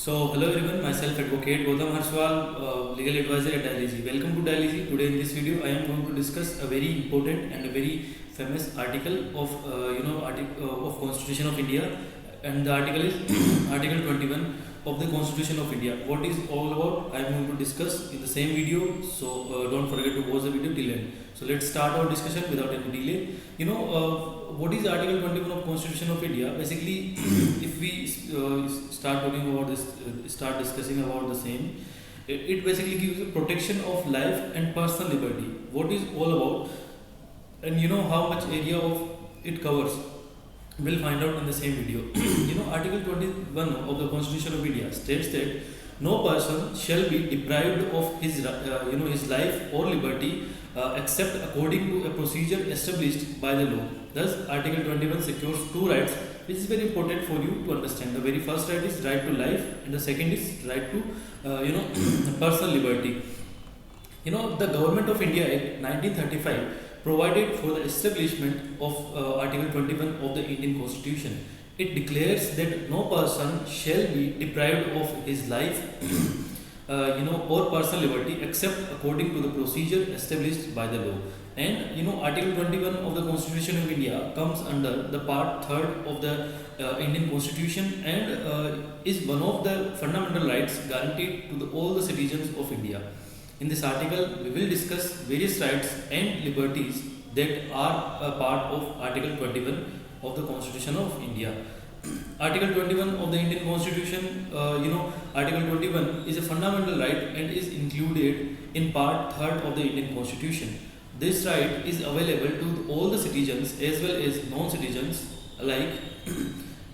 Hello everyone, myself Advocate Gautam Harswal, Legal Advisor at Dialyzy. Welcome to Dialyzy. Today in this video, I am going to discuss a very important and a very famous article of of Constitution of India, and the article is Article 21 of the Constitution of India. What is all about? I am going to discuss in the same video. Don't forget to watch the video till end. So let's start our discussion without any delay. What is Article 21 of Constitution of India? Basically, if we start talking about this, start discussing about the same, it basically gives a protection of life and personal liberty. What is all about, and how much area of it covers. We'll find out in the same video. Article 21 of the Constitution of India states that no person shall be deprived of his life or liberty except according to a procedure established by the law. Thus, Article 21 secures two rights, which is very important for you to understand. The very first right is right to life, and the second is right to personal liberty. The Government of India Act 1935 provided for the establishment of Article 21 of the Indian Constitution. It declares that no person shall be deprived of his life or personal liberty except according to the procedure established by the law. And Article 21 of the Constitution of India comes under the part 3rd of the Indian Constitution, and is one of the fundamental rights guaranteed to all the citizens of India. In this article, we will discuss various rights and liberties that are a part of Article 21 of the Constitution of India. Article 21 of the Indian Constitution, Article 21 is a fundamental right and is included in Part 3rd of the Indian Constitution. This right is available to all the citizens as well as non-citizens alike.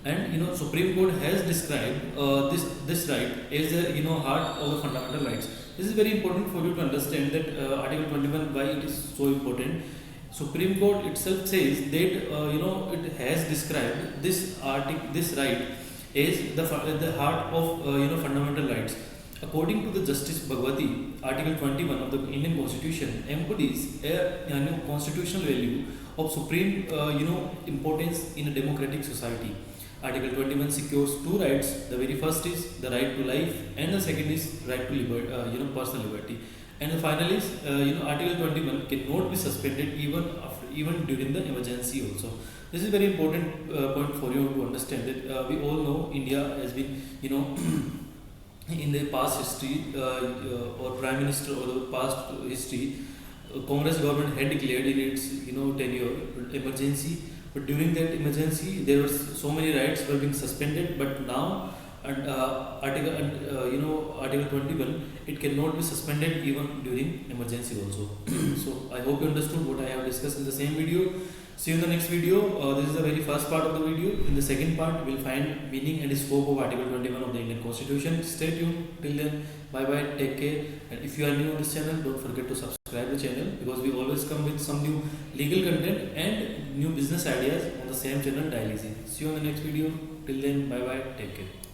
And Supreme Court has described this right as the heart of the fundamental rights. This is very important for you to understand that Article 21, why it is so important. Supreme Court itself says that it has described this right as the heart of fundamental rights. According to the Justice Bhagwati, Article 21 of the Indian Constitution embodies a constitutional value of supreme importance in a democratic society. Article 21 secures two rights. The very first is the right to life, and the second is right to personal liberty. And the final is Article 21 cannot be suspended even during the emergency also. This is very important point for you to understand that we all know India has been in the past history or Prime Minister or the past history, Congress government had declared in its tenure emergency. But during that emergency, there were so many rights were being suspended. But now, Article 21, it cannot be suspended even during emergency also. So I hope you understood what I have discussed in the same video. See you in the next video. This is the very first part of the video. In the second part, we will find meaning and scope of Article 21 of the Indian Constitution. Stay tuned. Till then, bye bye. Take care. And if you are new on this channel, don't forget to subscribe the channel, because we always come with some new legal content and new business ideas on the same channel, Dialyzy. See you on the next video. Till then, bye bye. Take care.